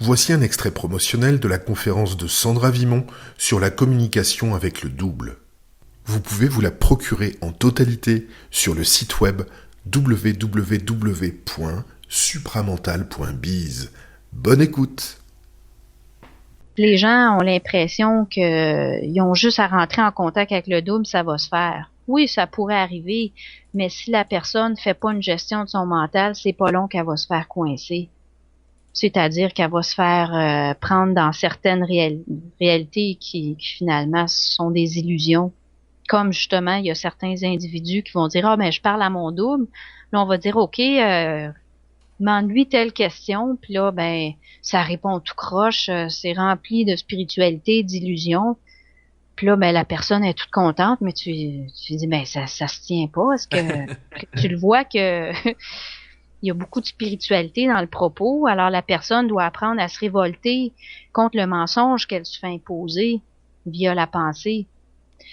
Voici un extrait promotionnel de la conférence de Sandra Vimon sur la communication avec le double. Vous pouvez vous la procurer en totalité sur le site web www.supramental.biz. Bonne écoute! Les gens ont l'impression qu'ils ont juste à rentrer en contact avec le double, ça va se faire. Oui, ça pourrait arriver, mais si la personne ne fait pas une gestion de son mental, c'est pas long qu'elle va se faire coincer. C'est-à-dire qu'elle va se faire prendre dans certaines réalités qui finalement sont des illusions. Comme justement, il y a certains individus qui vont dire « Ah, mais je parle à mon double. » Là, on va dire « OK, demande-lui telle question. » Puis là, ben, ça répond tout croche. C'est rempli de spiritualité, d'illusions. Puis là, ben, la personne est toute contente, mais tu dis « Ben, ça se tient pas. Est-ce que tu le vois que... » Il y a beaucoup de spiritualité dans le propos, alors la personne doit apprendre à se révolter contre le mensonge qu'elle se fait imposer via la pensée.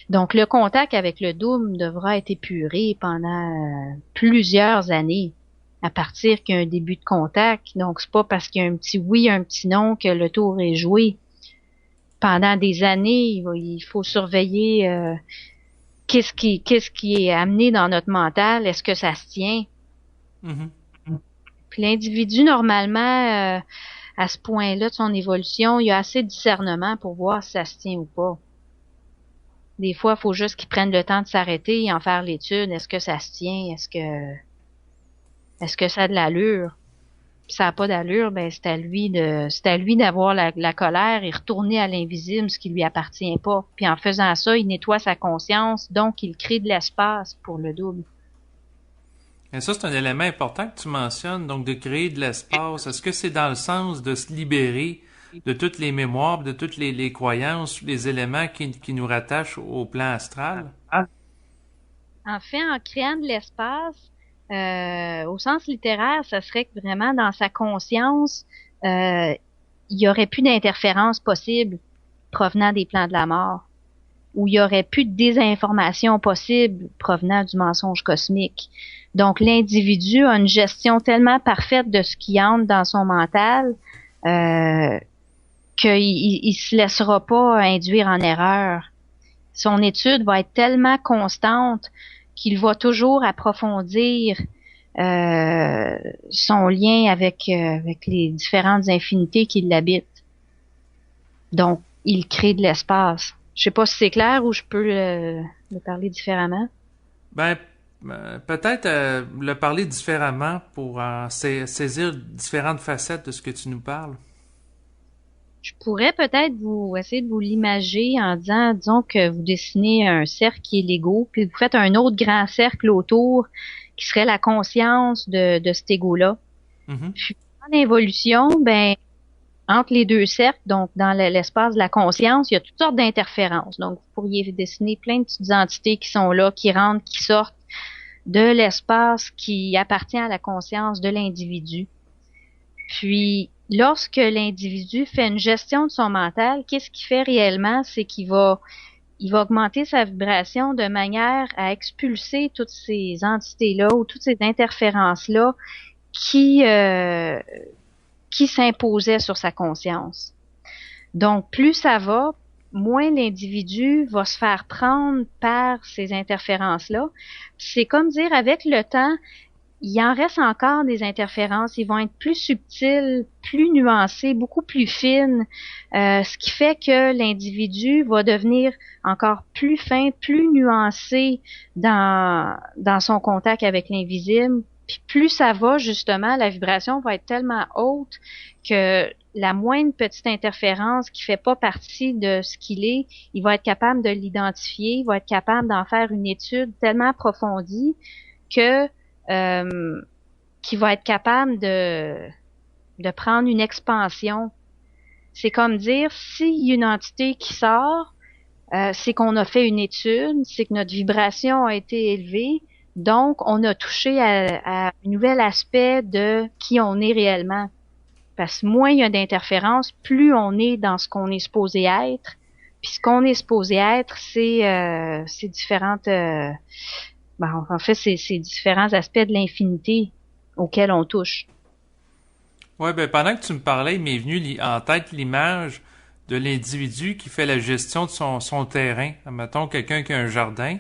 Donc, le contact avec le double devra être épuré pendant plusieurs années à partir qu'il y a un début de contact. Donc, c'est pas parce qu'il y a un petit oui, un petit non que le tour est joué. Pendant des années, il faut surveiller qu'est-ce qui est amené dans notre mental. Est-ce que ça se tient? Mm-hmm. Puis l'individu, normalement, à ce point-là de son évolution, il a assez de discernement pour voir si ça se tient ou pas. Des fois, il faut juste qu'il prenne le temps de s'arrêter et en faire l'étude. Est-ce que ça se tient? Est-ce que ça a de l'allure? Puis ça n'a pas d'allure, ben c'est à lui d'avoir la colère et retourner à l'invisible, ce qui lui appartient pas. Puis en faisant ça, il nettoie sa conscience, donc il crée de l'espace pour le double. Et ça, c'est un élément important que tu mentionnes, donc de créer de l'espace. Est-ce que c'est dans le sens de se libérer de toutes les mémoires, de toutes les croyances, les éléments qui nous rattachent au plan astral? En fait, en créant de l'espace, au sens littéraire, ça serait que vraiment dans sa conscience, il y aurait plus d'interférences possibles provenant des plans de la mort, où il y aurait plus de désinformation possible provenant du mensonge cosmique. Donc, l'individu a une gestion tellement parfaite de ce qui entre dans son mental qu'il se laissera pas induire en erreur. Son étude va être tellement constante qu'il va toujours approfondir son lien avec les différentes infinités qui l'habitent. Donc, il crée de l'espace. Je sais pas si c'est clair ou je peux le parler différemment. Ben, peut-être le parler différemment pour saisir différentes facettes de ce que tu nous parles. Je pourrais peut-être essayer de vous l'imager en disons que vous dessinez un cercle qui est l'ego, puis vous faites un autre grand cercle autour qui serait la conscience de cet ego-là. Mm-hmm. Puis, en évolution, ben, entre les deux cercles, donc dans l'espace de la conscience, il y a toutes sortes d'interférences. Donc, vous pourriez dessiner plein de petites entités qui sont là, qui rentrent, qui sortent de l'espace qui appartient à la conscience de l'individu. Puis, lorsque l'individu fait une gestion de son mental, qu'est-ce qu'il fait réellement? C'est qu'il va augmenter sa vibration de manière à expulser toutes ces entités-là ou toutes ces interférences-là qui s'imposaient sur sa conscience. Donc, plus ça va, moins l'individu va se faire prendre par ces interférences-là. C'est comme dire, avec le temps, il en reste encore des interférences. Ils vont être plus subtiles, plus nuancées, beaucoup plus fines, ce qui fait que l'individu va devenir encore plus fin, plus nuancé dans son contact avec l'invisible. Puis plus ça va, justement, la vibration va être tellement haute que la moindre petite interférence qui fait pas partie de ce qu'il est, il va être capable de l'identifier, il va être capable d'en faire une étude tellement approfondie que qui va être capable de prendre une expansion. C'est comme dire, s'il y a une entité qui sort, c'est qu'on a fait une étude, c'est que notre vibration a été élevée, donc on a touché à un nouvel aspect de qui on est réellement. Parce que moins il y a d'interférences, plus on est dans ce qu'on est supposé être. Puis ce qu'on est supposé être, c'est différentes... en fait, c'est différents aspects de l'infinité auxquels on touche. Ouais, ben pendant que tu me parlais, il m'est venu en tête l'image de l'individu qui fait la gestion de son terrain. Mettons quelqu'un qui a un jardin,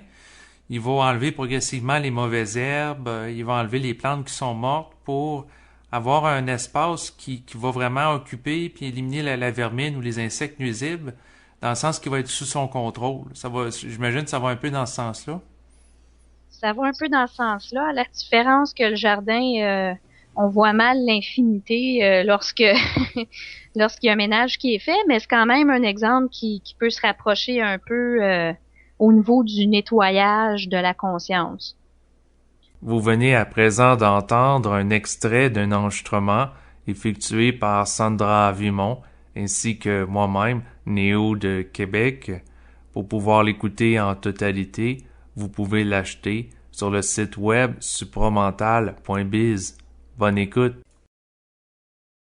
il va enlever progressivement les mauvaises herbes, il va enlever les plantes qui sont mortes pour avoir un espace qui va vraiment occuper puis éliminer la vermine ou les insectes nuisibles, dans le sens qui va être sous son contrôle. Ça va, j'imagine que ça va un peu dans ce sens-là. Ça va un peu dans ce sens-là, à la différence que le jardin, on voit mal l'infinité lorsque lorsqu'il y a un ménage qui est fait, mais c'est quand même un exemple qui peut se rapprocher un peu au niveau du nettoyage de la conscience. Vous venez à présent d'entendre un extrait d'un enregistrement effectué par Sandra Vimon ainsi que moi-même, Néo de Québec. Pour pouvoir l'écouter en totalité, vous pouvez l'acheter sur le site web supramental.biz. Bonne écoute!